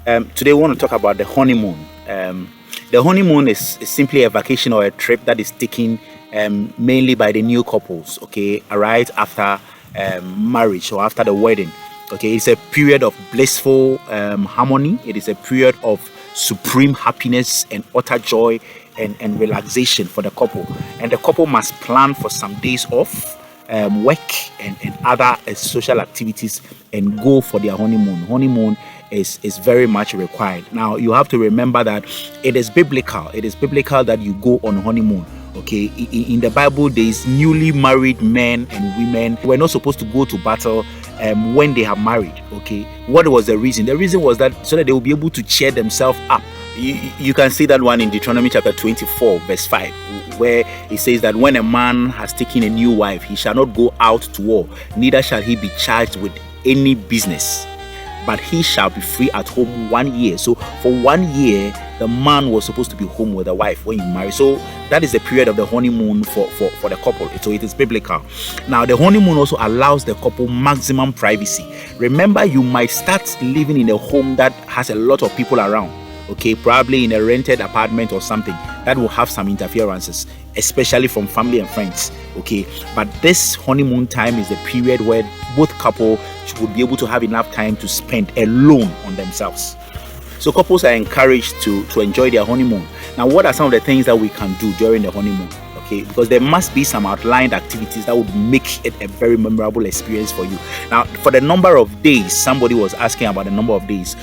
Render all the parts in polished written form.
Today we want to talk about the honeymoon. The honeymoon is simply a vacation or a trip that is taken mainly by the new couples, okay, right after marriage or after the wedding. Okay, it's a period of blissful harmony. It is a period of supreme happiness and utter joy and relaxation for the couple. And the couple must plan for some days off, work and other social activities, and go for their honeymoon. Honeymoon is very much required. Now you have to remember that it is biblical. It is biblical that you go on honeymoon. Okay, in the Bible, there is newly married men and women who were not supposed to go to battle when they have married. Okay, what was the reason? The reason was that so that they will be able to cheer themselves up. You can see that one in Deuteronomy chapter 24 verse 5, where it says that when a man has taken a new wife, he shall not go out to war, neither shall he be charged with any business, but he shall be free at home 1 year. So for 1 year, the man was supposed to be home with the wife when you marry. So that is the period of the honeymoon for the couple. So it is biblical. Now the honeymoon also allows the couple maximum privacy. Remember, you might start living in a home that has a lot of people around. Okay, probably in a rented apartment or something that will have some interferences, especially from family and friends. Okay, but this honeymoon time is the period where both couple would be able to have enough time to spend alone on themselves. So couples are encouraged to enjoy their honeymoon. Now, what are some of the things that we can do during the honeymoon? Okay, because there must be some outlined activities that would make it a very memorable experience for you. Now, for the number of days, somebody was asking about the number of days.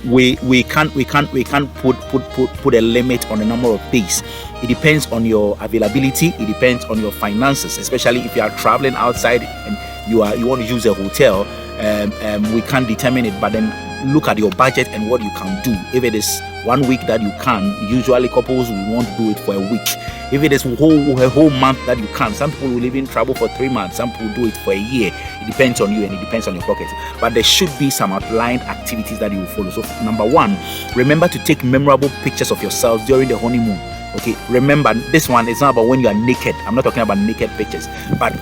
We can't put a limit on the number of days. It depends on your availability. It depends on your finances, especially if you are traveling outside and you want to use a hotel. We can't determine it, but then look at your budget and what you can do. If it is 1 week that you can, usually couples will want to do it for a week. If it is a whole month that you can, some people will even travel for 3 months, some people do it for a year. It depends on you and it depends on your pocket. But there should be some outlined activities that you will follow. So number one, remember to take memorable pictures of yourselves during the honeymoon. Okay, remember, this one is not about when you are naked. I'm not talking about naked pictures, but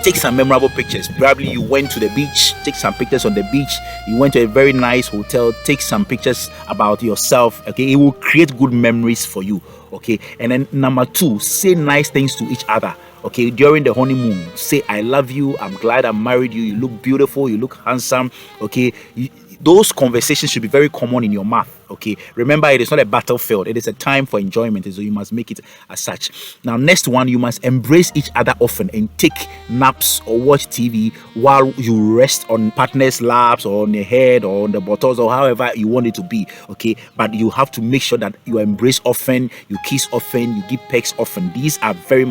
take some memorable pictures. Probably you went to the beach, take some pictures on the beach. You went to a very nice hotel, take some pictures about yourself. Okay, it will create good memories for you. Okay, and then number two, say nice things to each other. Okay, during the honeymoon, say I love you, I'm glad I married you, you look beautiful, you look handsome. Okay, those conversations should be very common in your mouth. Okay, remember, it is not a battlefield, it is a time for enjoyment, so you must make it as such. Now, next one, you must embrace each other often and take naps or watch TV while you rest on partner's laps or on the head or on the buttocks or however you want it to be. Okay, but you have to make sure that you embrace often, you kiss often, you give pecks often. These are very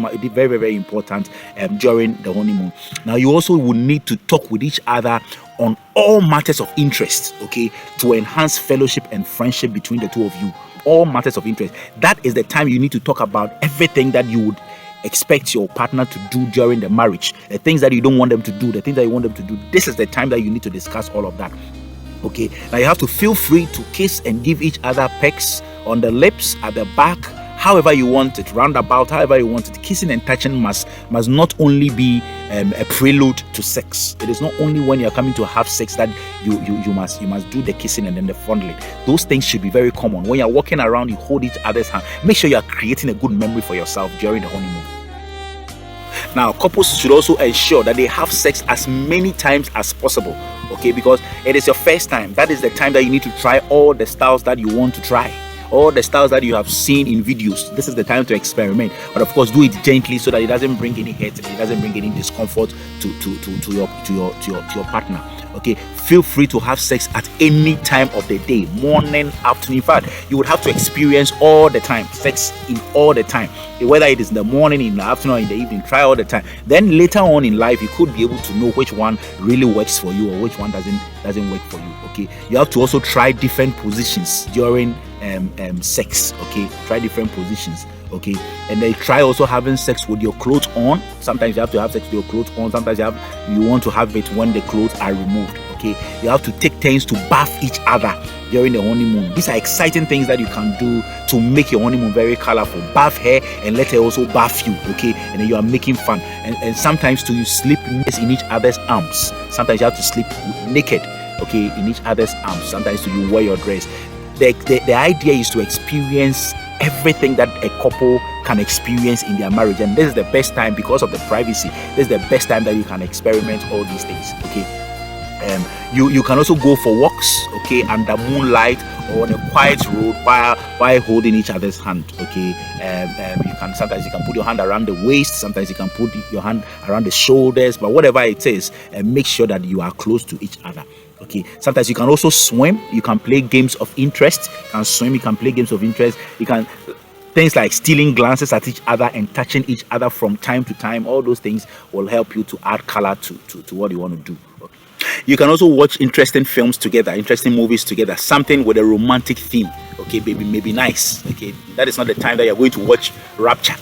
important during the honeymoon. Now, you also will need to talk with each other on all matters of interest, okay, to enhance fellowship and friendship between the two of you. All matters of interest. That is the time you need to talk about everything that you would expect your partner to do during the marriage, the things that you don't want them to do, the things that you want them to do. This is the time that you need to discuss all of that. Okay, now you have to feel free to kiss and give each other pecks on the lips, at the back, however you want it, roundabout, however you want it. Kissing and touching must not only be a prelude to sex. It is not only when you are coming to have sex that you must do the kissing and then the fondling. Those things should be very common. When you are walking around, you hold each other's hand. Make sure you are creating a good memory for yourself during the honeymoon. Now, couples should also ensure that they have sex as many times as possible. Okay, because it is your first time. That is the time that you need to try all the styles that you want to try. All the styles that you have seen in videos. This is the time to experiment, but of course do it gently so that it doesn't bring any hurt, it doesn't bring any discomfort to your partner. Okay, feel free to have sex at any time of the day, morning, afternoon. In fact, you would have to experience all the time, sex in all the time, whether it is in the morning, in the afternoon, or in the evening. Try all the time. Then later on in life, you could be able to know which one really works for you or which one doesn't work for you. Okay, you have to also try different positions during sex. Okay, try different positions. Okay, and then try also having sex with your clothes on. Sometimes you have to have sex with your clothes on. Sometimes you want to have it when the clothes are removed. Okay, you have to take turns to bath each other during the honeymoon. These are exciting things that you can do to make your honeymoon very colorful. Bath her and let her also bath you. Okay, and then you are making fun. And sometimes too, you sleep in each other's arms. Sometimes you have to sleep naked. okay, in each other's arms. Sometimes you wear your dress. The idea is to experience everything that a couple can experience in their marriage, and this is the best time because of the privacy. This is the best time that you can experiment all these things. Okay, you can also go for walks, okay, under moonlight or on a quiet road while holding each other's hand. Okay, you can sometimes you can put your hand around the waist, sometimes you can put your hand around the shoulders, but whatever it is, make sure that you are close to each other. Okay, sometimes you can also swim, you can play games of interest. You can swim, you can play games of interest, you can things like stealing glances at each other and touching each other from time to time. All those things will help you to add color to what you want to do. You can also watch interesting films together, interesting movies together, something with a romantic theme. Okay, baby, maybe nice. Okay, that is not the time that you're going to watch Rapture.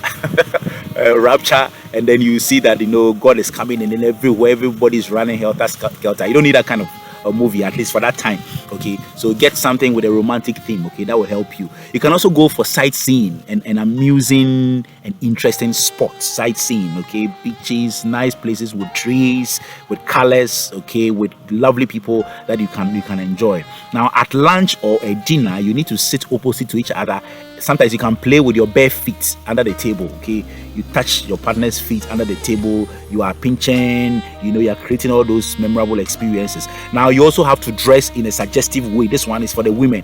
Rapture, and then you see that God is coming, and then everybody's running helter skelter. You don't need that kind of a movie, at least for that time. Okay, so get something with a romantic theme. Okay, that will help you. You can also go for sightseeing and amusing and interesting spots. Sightseeing, okay, beaches, nice places with trees, with colors, okay, with lovely people that you can enjoy. Now at lunch or a dinner, you need to sit opposite to each other. Sometimes you can play with your bare feet under the table. Okay, you touch your partner's feet under the table, you are pinching, you are creating all those memorable experiences. Now you also have to dress in a suggestive way. This one is for the women,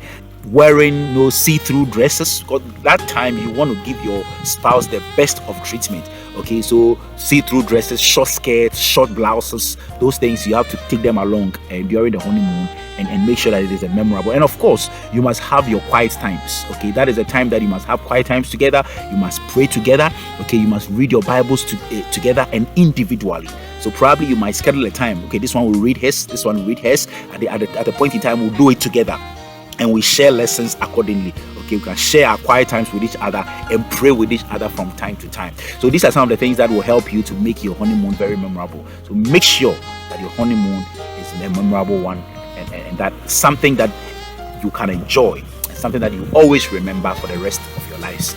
wearing no see-through dresses, because that time you want to give your spouse the best of treatment. Okay, so see-through dresses, short skirts, short blouses, those things you have to take them along during the honeymoon, and make sure that it is a memorable. And of course, you must have your quiet times. Okay, that is the time that you must have quiet times together. You must pray together. Okay, you must read your Bibles together and individually. So probably you might schedule a time. Okay, this one will read his, this one will read his. At the point in time, we'll do it together, and we share lessons accordingly. Okay, we can share our quiet times with each other and pray with each other from time to time. So these are some of the things that will help you to make your honeymoon very memorable. So make sure that your honeymoon is a memorable one, and that something that you can enjoy, something that you always remember for the rest of your lives.